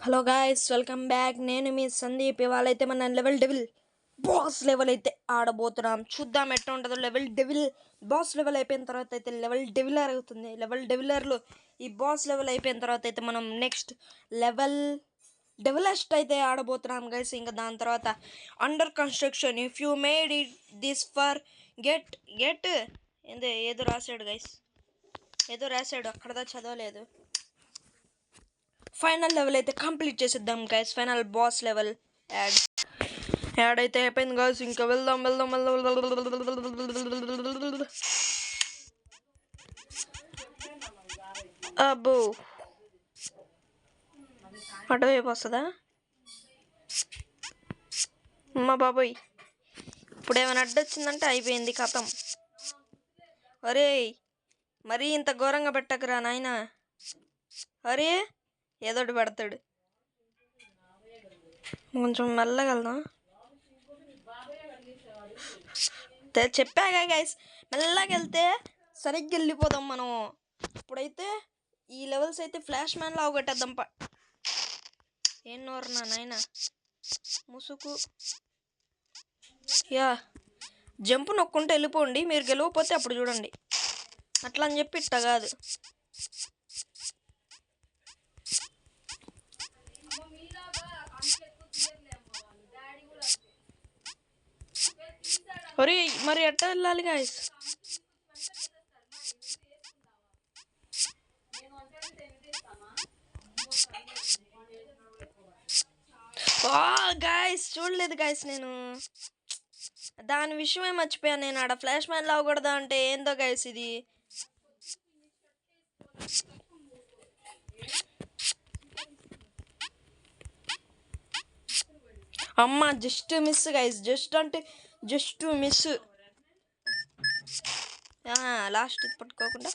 Hello guys, welcome back. నేను మీ సందీప్. ఇవాళైతే మన level devil boss level అయితే ఆడబోతున్నాం. చూద్దాం ఎట్లా ఉంటుందో. లెవెల్ డెవిల్ బాస్ లెవెల్ అయిపోయిన తర్వాత అయితే లెవెల్ డెవిలర్ అవుతుంది. లెవెల్ డెవిలర్లో ఈ బాస్ లెవెల్ అయిపోయిన తర్వాత అయితే మనం నెక్స్ట్ లెవెల్ డెవలెస్ట్ అయితే ఆడబోతున్నాం గైస్. ఇంకా దాని తర్వాత under construction. If you made it this for get get ఏదో రాశాడు గైస్, ఏదో రాశాడు, అక్కడదా చదవలేదు. ఫైనల్ లెవెల్ అయితే కంప్లీట్ చేసేద్దాం guys. Final boss level add అయితే అయిపోయింది గైస్. ఇంకా వెళ్దాం. అబ్బో, అటువైపు వస్తుందా అమ్మా బాబోయ్. ఇప్పుడు ఏమైనా అడ్డొచ్చిందంటే అయిపోయింది కథం. అరే మరీ ఇంత ఘోరంగా పెట్టకరా నాయనా. అరే ఏదోటి పెడతాడు. కొంచెం మెల్లగా వెళ్దాం. చెప్పాగా గైస్, మెల్లగా వెళ్తే సరిగ్గా వెళ్ళిపోదాం మనం. ఇప్పుడైతే ఈ లెవెల్స్ అయితే ఫ్లాష్ మ్యాన్లో అవగొట్టేద్దాం. ఏం నోరునా నాయన ముసుగు. యా జంపు నొక్కుంటే వెళ్ళిపోండి. మీరు గెలవకపోతే అప్పుడు చూడండి. అట్లా అని చెప్పి ఇట్ట కాదు. ఒరే మరి ఎట్ట వెళ్ళాలి గాయస్? గాయస్ చూడలేదు గాయస్, నేను దాని విషయమే మర్చిపోయాను. నేను ఆడ ఫ్లాష్ మ్యాన్ లాగకూడదా అంటే ఏందో గాయస్ ఇది. అమ్మ జస్ట్ మిస్ గైస్, జస్ట్ అంటే జస్ట్ మిస్. లాస్ట్ పట్టుకోకుండా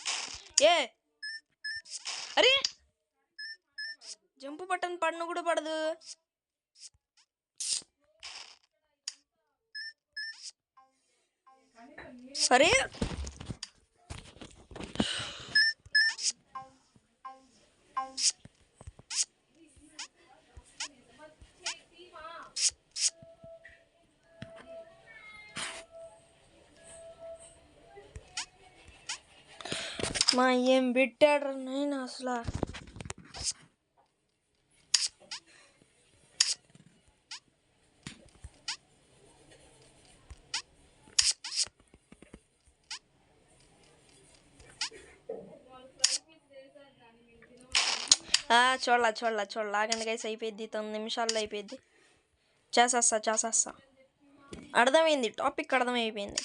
అరే జంపు బటన్ పడను కూడా పడదు. అరే మా ఏం పెట్టాడు నేను అసలు. చూడాల ఆగండి గైస్. అయిపోయింది 9 నిమిషాల్లో అయిపోయింది. చేసేస్తా. అర్థమైంది, టాపిక్ అర్థమైపోయింది.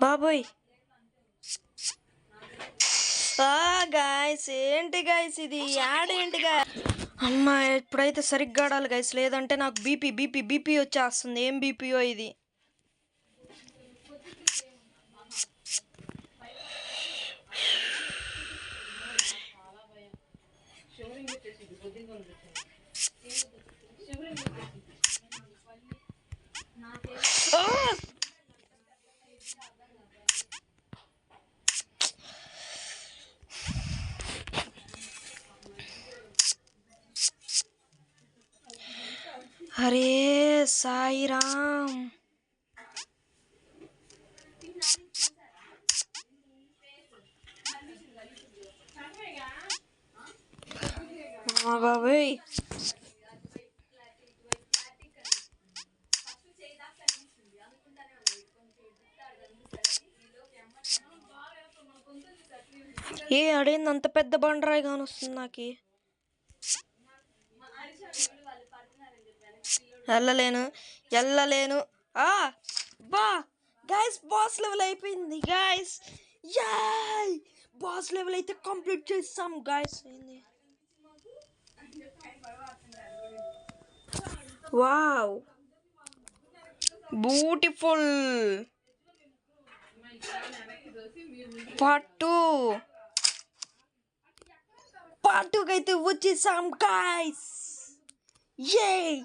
బాబోయ్ గాయస్, ఏంటి గాయస్ ఇది? యాడ్ ఏంటిగా? అమ్మా ఇప్పుడైతే సరిగ్గా ఆడాలి గైస్, లేదంటే నాకు బీపీ వచ్చేస్తుంది. ఏం బీపీఓ ఇది? అరే సాయిరామ్. బాబోయ్ అడేంది అంత పెద్ద బండరాయి కానొస్తుంది నాకు. వెళ్ళలేను. బా గైస్, బాస్ లెవెల్ అయిపోయింది గైస్. యాయ్ బాస్ లెవెల్ అయితే కంప్లీట్ చేస్తాం గైస్. Wow beautiful. పార్ట్ 2 అయితే వచ్చేసాం గైస్. Yay!